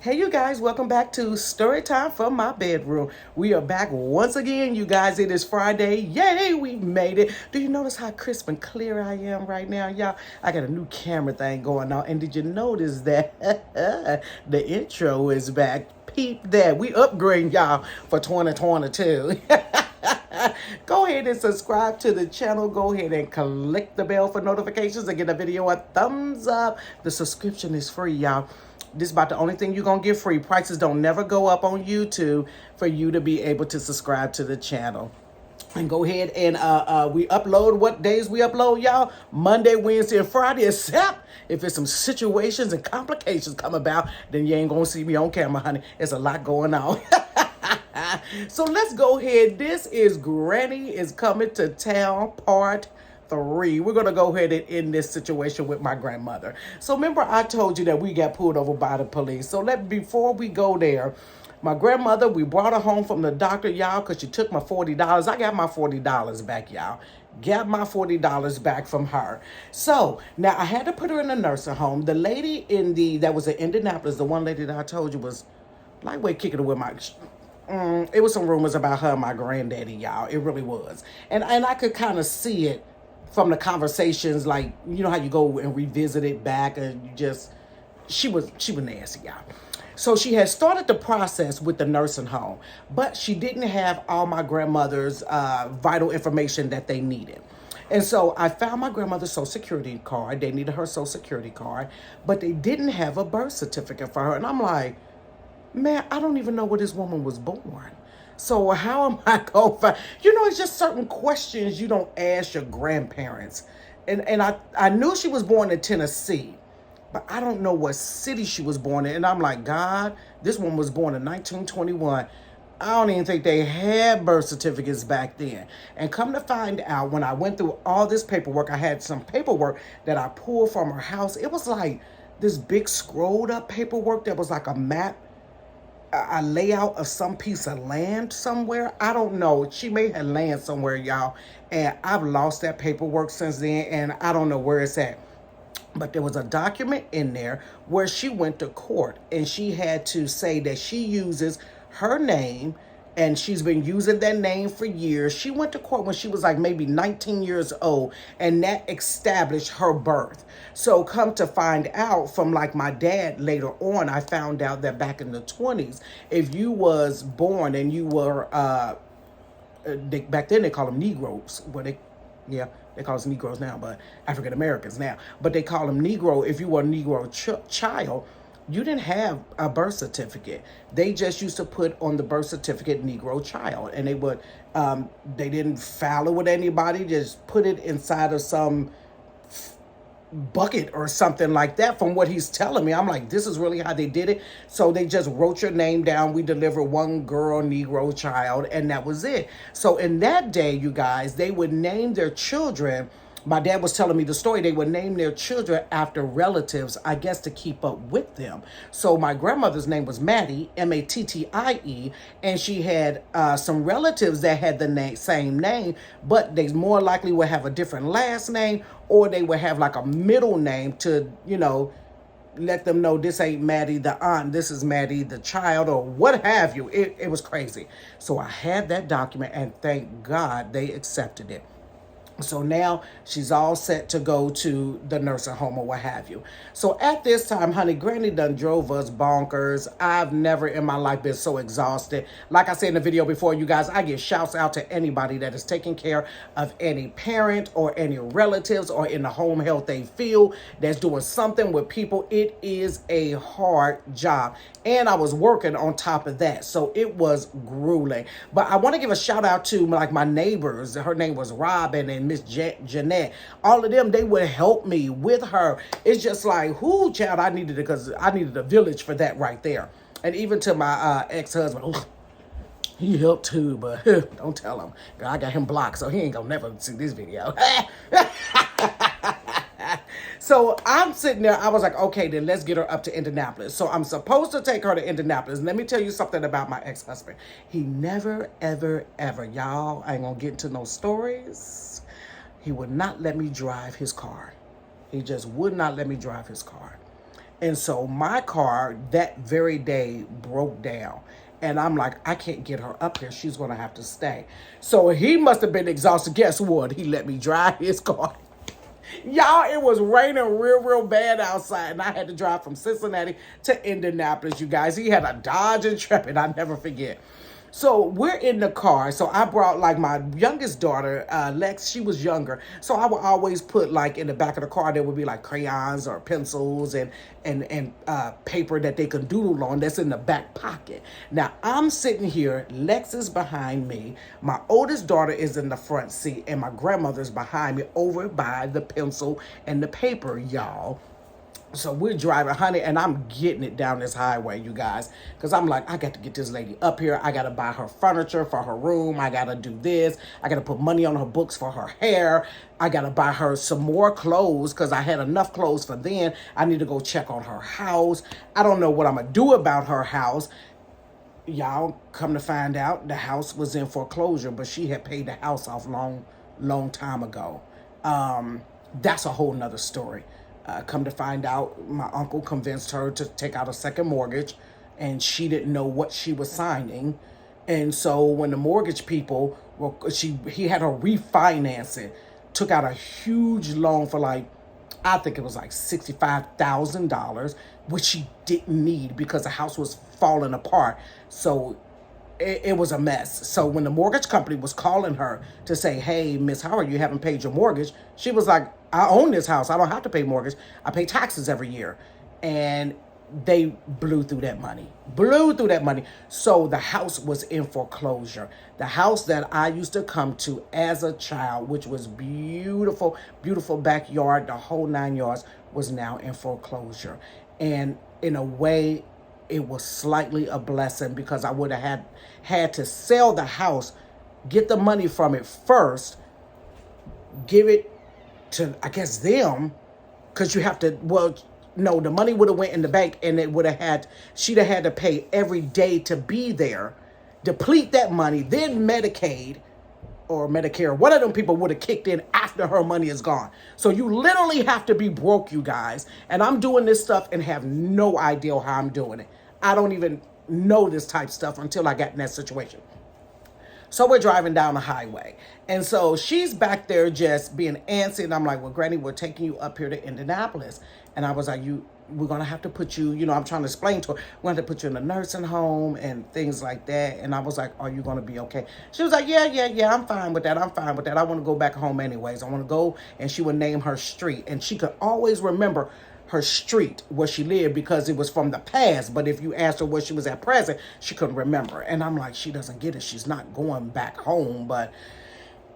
Hey, you guys, welcome back to Storytime from my bedroom. We are back once again, you guys. It is Friday. Yay, we made it. Do you notice how crisp and clear I am right now, y'all? I got a new camera thing going on. And did you notice that the intro is back? Peep that. We upgrading y'all for 2022. Go ahead and subscribe to the channel. Go ahead and click the bell for notifications and get the video a thumbs up. The subscription is free, y'all. This is about the only thing you're going to get free. Prices don't never go up on YouTube for you to be able to subscribe to the channel. And go ahead and we upload what days we upload, y'all. Monday, Wednesday, and Friday, except if there's some situations and complications come about, then you ain't going to see me on camera, honey. There's a lot going on. So let's go ahead. This is Granny is Coming to Town Part 3. We're going to go ahead and end this situation with my grandmother. So remember I told you that we got pulled over by the police. So before we go there, my grandmother, we brought her home from the doctor, y'all, because she took my $40. I got my $40 back, y'all. Got my $40 back from her. So now I had to put her in a nursing home. The lady that was in Indianapolis, the one lady that I told you was lightweight kicking it with my... it was some rumors about her and my granddaddy, y'all. It really was. And I could kind of see it from the conversations, like, you know how you go and revisit it back, and she was nasty, y'all. So she had started the process with the nursing home, but she didn't have all my grandmother's vital information that they needed. And so I found my grandmother's Social Security card. They needed her Social Security card, but they didn't have a birth certificate for her. And I'm like, man, I don't even know where this woman was born. So how am I going to find... it's just certain questions you don't ask your grandparents. And I knew she was born in Tennessee, but I don't know what city she was born in. And I'm like, God, this woman was born in 1921. I don't even think they had birth certificates back then. And come to find out, when I went through all this paperwork, I had some paperwork that I pulled from her house. It was like this big scrolled up paperwork that was like a map, a layout of some piece of land somewhere. I don't know. She may have land somewhere, y'all. And I've lost that paperwork since then, and I don't know where it's at. But there was a document in there where she went to court, and she had to say that she uses her name, and she's been using that name for years. She went to court when she was like maybe 19 years old, and that established her birth. So come to find out from like my dad later on, I found out that back in the 20s, if you was born and you were, back then they call them Negroes. They call us Negroes now, but African Americans now. But they call them Negro. If you were a Negro child, you didn't have a birth certificate. They just used to put on the birth certificate Negro child. And they didn't file it with anybody, just put it inside of some bucket or something like that. From what he's telling me, I'm like, this is really how they did it. So they just wrote your name down. We delivered one girl, Negro child, and that was it. So in that day, you guys, they would name their children. My dad was telling me the story. They would name their children after relatives, I guess, to keep up with them. So my grandmother's name was Mattie, Mattie, and she had some relatives that had the same name, but they more likely would have a different last name, or they would have like a middle name to, let them know this ain't Mattie the aunt, this is Mattie the child, or what have you. It was crazy. So I had that document, and thank God they accepted it. So now she's all set to go to the nursing home or what have you. So at this time, honey, Granny done drove us bonkers. I've never in my life been so exhausted. Like I said in the video before, you guys, I give shouts out to anybody that is taking care of any parent or any relatives or in the home health they feel that's doing something with people. It is a hard job. And I was working on top of that. So it was grueling. But I want to give a shout out to like my neighbors. Her name was Robin and Miss Jeanette. All of them, they would help me with her. It's just like, whoo, child, I needed it because I needed a village for that right there. And even to my ex-husband, he helped too, but don't tell him. I got him blocked, so he ain't gonna never see this video. So I'm sitting there. I was like, okay, then let's get her up to Indianapolis. So I'm supposed to take her to Indianapolis. And let me tell you something about my ex-husband. He never, ever, ever, y'all, I ain't gonna get into no stories. He would not let me drive his car. He just would not let me drive his car. And so my car that very day broke down. And I'm like, I can't get her up here. She's going to have to stay. So he must have been exhausted. Guess what? He let me drive his car. Y'all, it was raining real bad outside, and I had to drive from Cincinnati to Indianapolis, you guys. He had a Dodge Intrepid, I never forget. So we're in the car. So I brought like my youngest daughter, Lex, she was younger. So I would always put like in the back of the car, there would be like crayons or pencils and paper that they can doodle on that's in the back pocket. Now I'm sitting here, Lex is behind me. My oldest daughter is in the front seat and my grandmother's behind me over by the pencil and the paper, y'all. So we're driving, honey, and I'm getting it down this highway, you guys, because I'm like, I got to get this lady up here. I got to buy her furniture for her room. I got to do this. I got to put money on her books for her hair. I got to buy her some more clothes because I had enough clothes for then. I need to go check on her house. I don't know what I'm going to do about her house. Y'all, come to find out, the house was in foreclosure, but she had paid the house off long time ago. That's a whole nother story. Come to find out, my uncle convinced her to take out a second mortgage, and she didn't know what she was signing. And so when the mortgage people, he had her refinance it, took out a huge loan for like, I think it was like $65,000, which she didn't need because the house was falling apart. So it was a mess. So when the mortgage company was calling her to say, hey, Miss Howard, you haven't paid your mortgage, she was like, I own this house. I don't have to pay mortgage. I pay taxes every year. And they blew through that money. So the house was in foreclosure. The house that I used to come to as a child, which was beautiful, beautiful backyard, the whole 9 yards, was now in foreclosure. And in a way, it was slightly a blessing because I would have had to sell the house, get the money from it first, give it to, I guess, them, because you have to, well, no, the money would have went in the bank and she'd have had to pay every day to be there, deplete that money, then Medicaid or Medicare, one of them people would have kicked in after her money is gone. So you literally have to be broke, you guys. And I'm doing this stuff and have no idea how I'm doing it. I don't even know this type of stuff until I got in that situation. So we're driving down the highway. And so she's back there just being antsy. And I'm like, well, Granny, we're taking you up here to Indianapolis. And I was like, we're going to have to put you, I'm trying to explain to her, we're going to have to put you in a nursing home and things like that. And I was like, are you going to be okay? She was like, yeah, I'm fine with that. I want to go back home anyways. I want to go. And she would name her street. And she could always remember her street where she lived because it was from the past. But if you asked her where she was at present, she couldn't remember. And I'm like, she doesn't get it. She's not going back home, but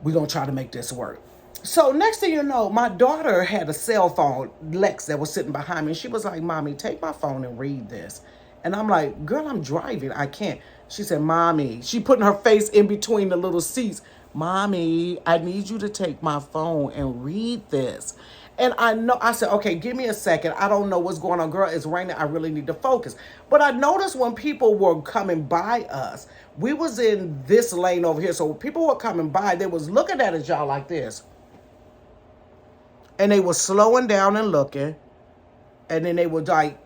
we're going to try to make this work. So next thing you know, my daughter had a cell phone, Lex, that was sitting behind me. And she was like, Mommy, take my phone and read this. And I'm like, girl, I'm driving. I can't. She said, Mommy, she putting her face in between the little seats. Mommy, I need you to take my phone and read this. And I said, okay, give me a second. I don't know what's going on. Girl, it's raining. I really need to focus. But I noticed when people were coming by us, we was in this lane over here. So people were coming by, they was looking at us, y'all, like this. And they were slowing down and looking. And then they were like,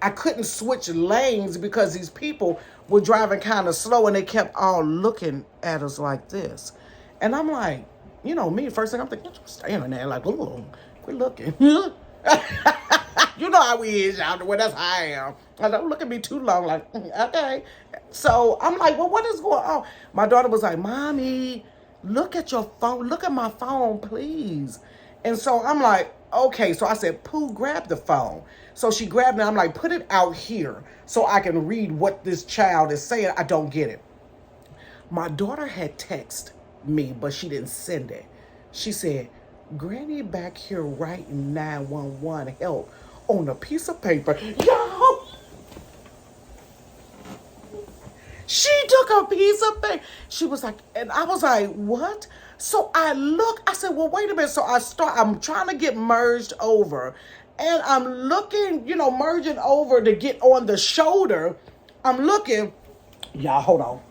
I couldn't switch lanes because these people were driving kind of slow and they kept all looking at us like this. And I'm like, me, first thing I'm thinking, I'm standing there like, ooh, quit looking. You know how we is, y'all. Well, that's how I am. I don't look at me too long, like, okay. So I'm like, well, what is going on? My daughter was like, Mommy, look at your phone. Look at my phone, please. And so I'm like, okay. So I said, Pooh, grab the phone. So she grabbed it. I'm like, put it out here so I can read what this child is saying. I don't get it. My daughter had texted me, but she didn't send it. She said, Granny back here writing 911 help on a piece of paper. Yo! She took a piece of paper. She was like, and I was like, what? So I said, well, wait a minute. So I'm trying to get merged over. And I'm looking, merging over to get on the shoulder. I'm looking. Y'all, hold on.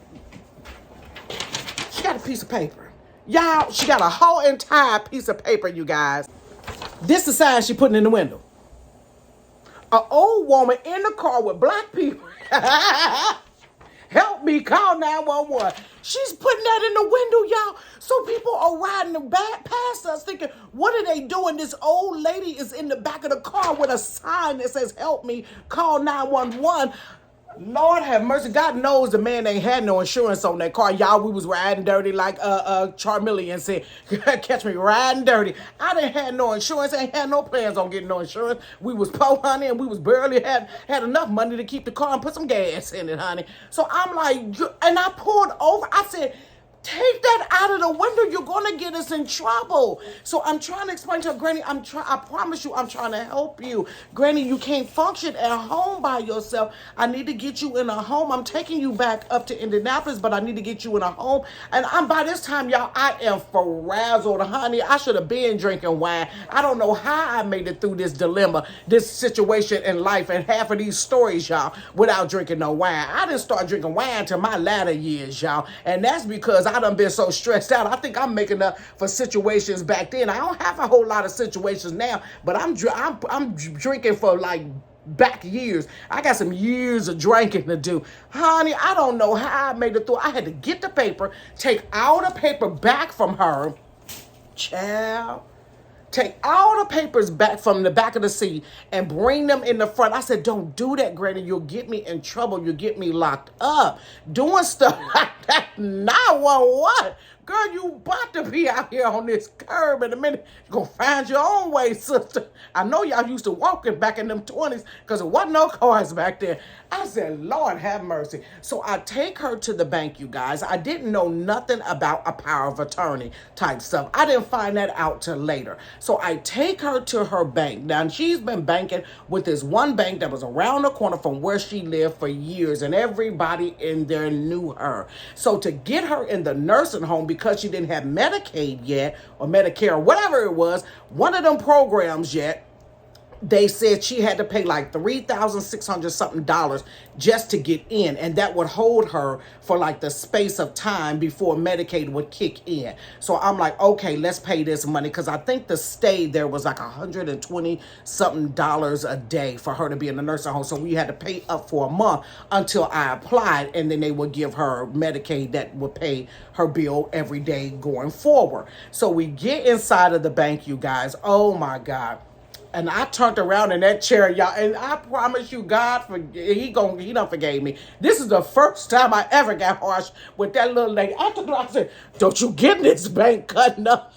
She got a piece of paper. Y'all, she got a whole entire piece of paper, you guys. This is the size she putting in the window. An old woman in the car with black people. Help me, call 911. She's putting that in the window, y'all. So people are riding the back past us thinking, what are they doing? This old lady is in the back of the car with a sign that says, help me, call 911. Lord have mercy. God knows the man ain't had no insurance on that car. Y'all, we was riding dirty like Charmeleon said. Catch me riding dirty. I didn't have no insurance. Ain't had no plans on getting no insurance. We was poor, honey, and we was barely had enough money to keep the car and put some gas in it, honey. So I'm like, and I pulled over. I said, take that out of the window. You're going to get us in trouble. So I'm trying to explain to her, Granny, I promise you, I'm trying to help you. Granny, you can't function at home by yourself. I need to get you in a home. I'm taking you back up to Indianapolis, but I need to get you in a home. And by this time, y'all, I am frazzled, honey. I should have been drinking wine. I don't know how I made it through this dilemma, this situation in life, and half of these stories, y'all, without drinking no wine. I didn't start drinking wine till my latter years, y'all. And that's because I done been so stressed out. I think I'm making up for situations back then. I don't have a whole lot of situations now, but I'm drinking for like back years. I got some years of drinking to do. Honey, I don't know how I made it through. I had to get the paper, take all the paper back from her. Child. Take all the papers back from the back of the seat and bring them in the front. I said, don't do that, Granny. You'll get me in trouble. You'll get me locked up. Doing stuff like that. 911. Girl, you about to be out here on this curb in a minute. You're going to find your own way, sister. I know y'all used to walking back in them 20s because there wasn't no cars back there. I said, Lord have mercy. So I take her to the bank, you guys. I didn't know nothing about a power of attorney type stuff. I didn't find that out till later. So I take her to her bank. Now, she's been banking with this one bank that was around the corner from where she lived for years, and everybody in there knew her. So to get her in the nursing home, because she didn't have Medicaid yet, or Medicare, or whatever it was, one of them programs yet, they said she had to pay like $3,600 something just to get in, and that would hold her for like the space of time before Medicaid would kick in. So I'm like, okay, let's pay this money, because I think the stay there was like $120 something a day for her to be in the nursing home. So we had to pay up for a month until I applied, and then they would give her Medicaid that would pay her bill every day going forward. So we get inside of the bank, you guys. Oh my God. And I turned around in that chair, y'all, and I promise you, God, he done forgave me. This is the first time I ever got harsh with that little lady. I told her, I said, don't you get in this bank cutting up.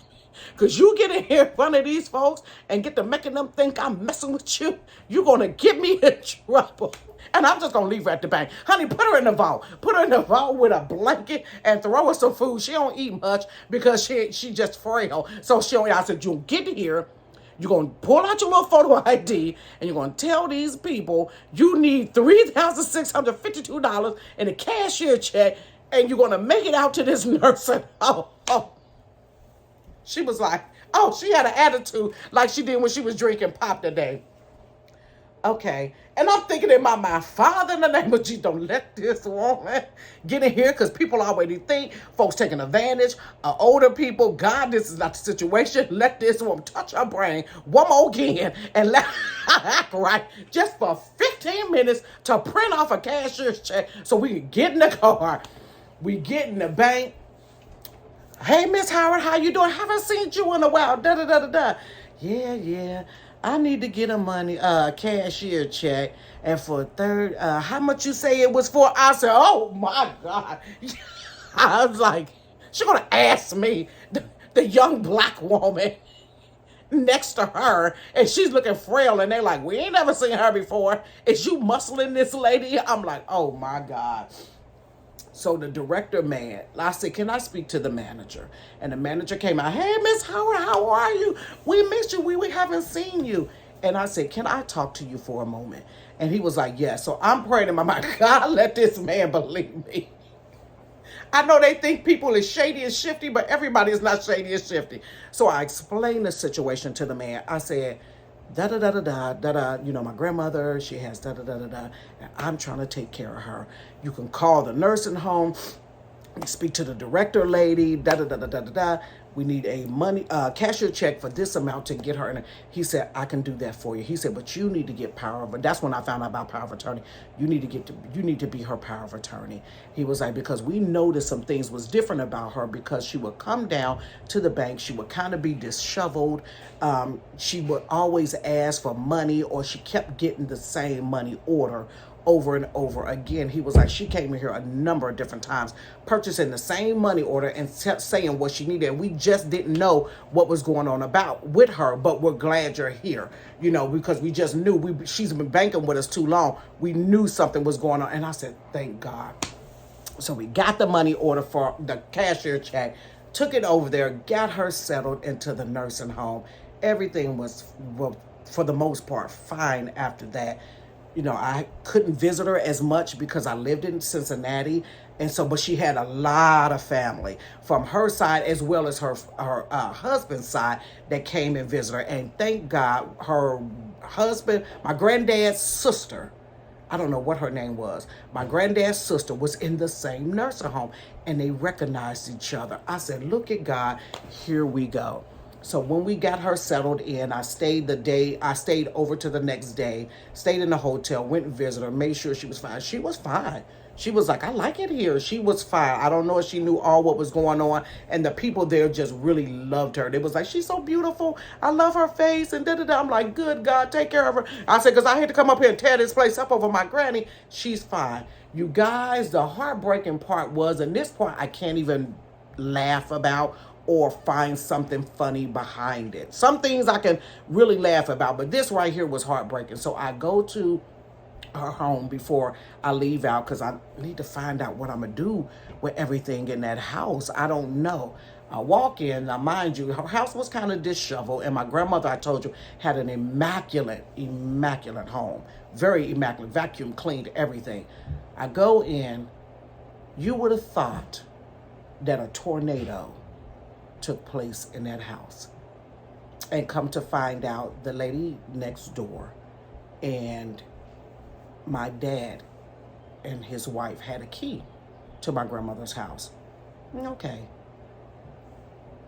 Because you get in here in front of these folks and get to making them think I'm messing with you, you're going to get me in trouble. And I'm just going to leave her at the bank. Honey, put her in the vault. Put her in the vault with a blanket and throw her some food. She don't eat much because she just frail. So I said, you get here. You're going to pull out your little photo ID, and you're going to tell these people you need $3,652 in a cashier check, and you're going to make it out to this nursing home. Oh. She was like, oh, she had an attitude like she did when she was drinking pop today. Okay. And I'm thinking in my mind, Father, in the name of Jesus, don't let this woman get in here, because people already think folks taking advantage of older people. God, this is not the situation. Let this woman touch her brain one more again and let her act right just for 15 minutes to print off a cashier's check so we can get in the car. We get in the bank. Hey, Miss Howard, how you doing? Haven't seen you in a while. Da-da-da-da-da. Yeah. I need to get a money cashier check, and for third, how much you say it was for? I said, oh my God. I was like, she's gonna ask me, the young black woman next to her, and she's looking frail, and they're like, we ain't never seen her before. Is you muscling this lady? I'm like, oh my God. So the director man, I said, can I speak to the manager? And the manager came out, hey, Miss Howard, how are you? We missed you. We haven't seen you. And I said, can I talk to you for a moment? And he was like, yes. So I'm praying in my mind, God, let this man believe me. I know they think people is shady and shifty, but everybody is not shady and shifty. So I explained the situation to the man. I said, da-da-da-da-da, my grandmother, she has and I'm trying to take care of her. You can call the nursing home speak to the director lady, da da da da da da da. We need a money cashier check for this amount to get her in. He said, I can do that for you. He said, but you need to get power of. But that's when I found out about power of attorney. You need to be her power of attorney. He was like, because we noticed some things was different about her, because she would come down to the bank, she would kind of be disheveled. She would always ask for money, or she kept getting the same money order over and over again. He was like, she came in here a number of different times, purchasing the same money order and saying what she needed. And we just didn't know what was going on about with her, but we're glad you're here, because we just knew she's been banking with us too long. We knew something was going on. And I said, thank God. So we got the money order for the cashier check, took it over there, got her settled into the nursing home. Everything was, well, for the most part, fine after that. I couldn't visit her as much because I lived in Cincinnati. And so, but she had a lot of family from her side as well as her husband's side that came and visited her. And thank God, her husband, my granddad's sister, I don't know what her name was. My granddad's sister was in the same nursing home, and they recognized each other. I said, look at God, here we go. So when we got her settled in, I stayed over to the next day, stayed in the hotel, went and visited her, made sure she was fine. She was fine. She was like, I like it here. She was fine. I don't know if she knew all what was going on. And the people there just really loved her. They was like, she's so beautiful. I love her face. And da-da-da. I'm like, good God, take care of her. I said, because I had to come up here and tear this place up over my granny. She's fine. You guys, the heartbreaking part was, and this part I can't even laugh about or find something funny behind it. Some things I can really laugh about, but this right here was heartbreaking. So I go to her home before I leave out, because I need to find out what I'm going to do with everything in that house. I don't know. I walk in, now mind you, her house was kind of disheveled, and my grandmother, I told you, had an immaculate home. Very immaculate, vacuum cleaned, everything. I go in, you would have thought that a tornado took place in that house. And come to find out, the lady next door and my dad and his wife had a key to my grandmother's house. Okay.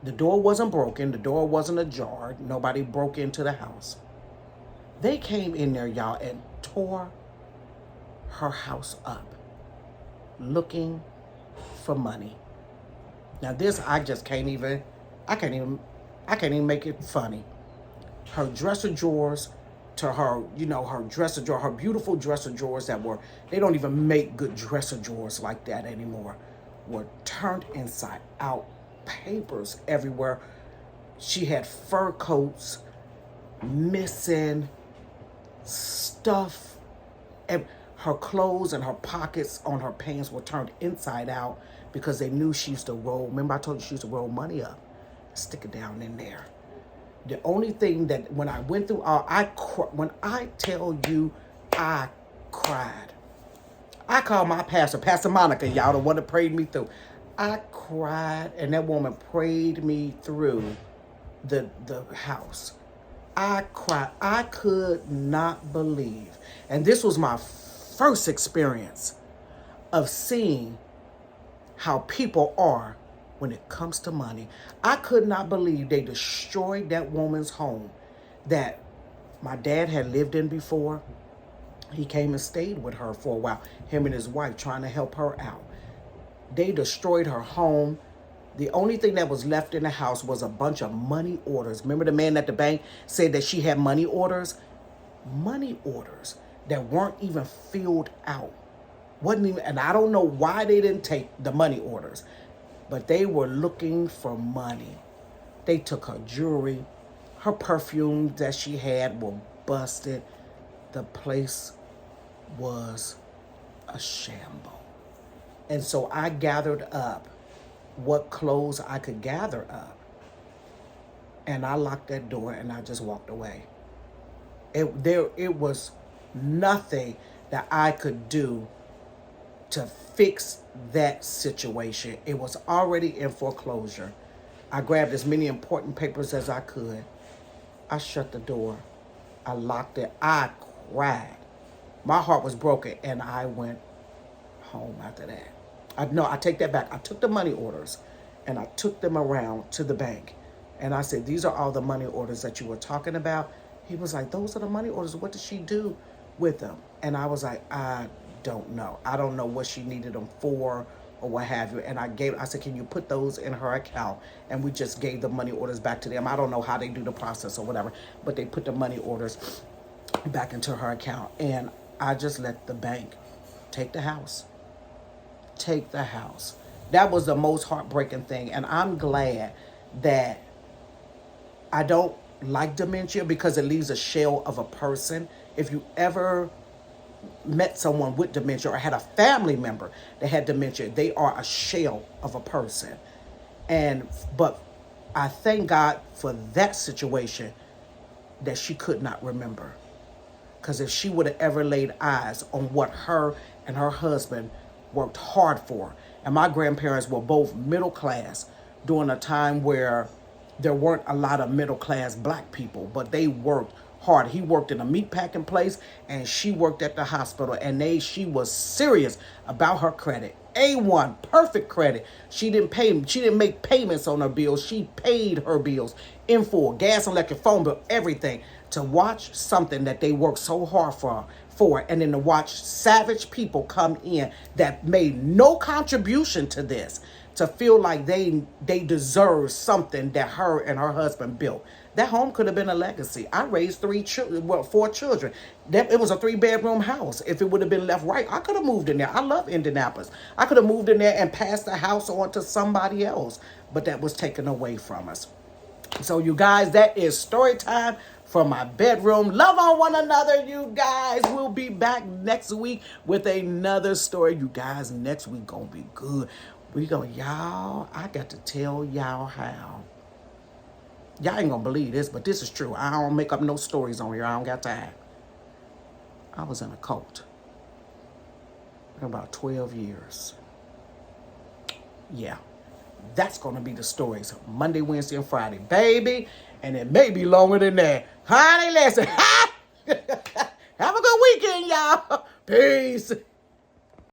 The door wasn't broken. The door wasn't ajar. Nobody broke into the house. They came in there, y'all, and tore her house up looking for money. Now this, I can't even make it funny. Her dresser drawers to her, her dresser drawer, her beautiful dresser drawers they don't even make good dresser drawers like that anymore, were turned inside out, papers everywhere. She had fur coats missing, stuff. Her clothes and her pockets on her pants were turned inside out, because they knew she used to roll. Remember I told you she used to roll money up, stick it down in there. The only thing that when I went through all, when I tell you I cried. I called my pastor, Pastor Monica, y'all, the one that prayed me through. I cried, and that woman prayed me through the house. I cried. I could not believe. And this was my first experience of seeing how people are when it comes to money. I could not believe they destroyed that woman's home that my dad had lived in before. He came and stayed with her for a while, him and his wife, trying to help her out. They destroyed her home. The only thing that was left in the house was a bunch of money orders. Remember the man at the bank said that she had money orders? Money orders that weren't even filled out. Wasn't even, and I don't know why they didn't take the money orders, but they were looking for money. They took her jewelry, her perfumes that she had were busted. The place was a shambles. And so I gathered up what clothes I could gather up, and I locked that door and I just walked away. It was nothing that I could do to fix that situation. It was already in foreclosure. I grabbed as many important papers as I could. I shut the door. I locked it. I cried. My heart was broken, and I went home after that. No, I take that back. I took the money orders and I took them around to the bank. And I said, these are all the money orders that you were talking about. He was like, those are the money orders. What did she do with them? And I was like, I don't know. I don't know what she needed them for or what have you. And I said, can you put those in her account? And we just gave the money orders back to them. I don't know how they do the process or whatever, but they put the money orders back into her account. And I just let the bank take the house. Take the house. That was the most heartbreaking thing. And I'm glad that I don't like dementia because it leaves a shell of a person. If you ever met someone with dementia or had a family member that had dementia, they are a shell of a person. But I thank God for that situation that she could not remember. Because if she would have ever laid eyes on what her and her husband worked hard for, and my grandparents were both middle class during a time where there weren't a lot of middle class black people, but they worked hard. He worked in a meat packing place and she worked at the hospital, and she was serious about her credit. A1, perfect credit. She didn't make payments on her bills. She paid her bills in full. Gas, electric, phone bill, everything. To watch something that they worked so hard for, and then to watch savage people come in that made no contribution to this, to feel like they deserve something that her and her husband built. That home could have been a legacy. I raised 4 children. It was a 3-bedroom house. If it would have been left right, I could have moved in there. I love Indianapolis. I could have moved in there and passed the house on to somebody else, but that was taken away from us. So you guys, that is story time from my bedroom. Love on one another, you guys. We'll be back next week with another story. You guys, next week gonna be good. Y'all, I got to tell y'all how. Y'all ain't gonna believe this, but this is true. I don't make up no stories on here. I don't got time. I was in a cult for about 12 years. Yeah. That's going to be the stories Monday, Wednesday, and Friday, baby. And it may be longer than that. Honey, listen. Have a good weekend, y'all. Peace.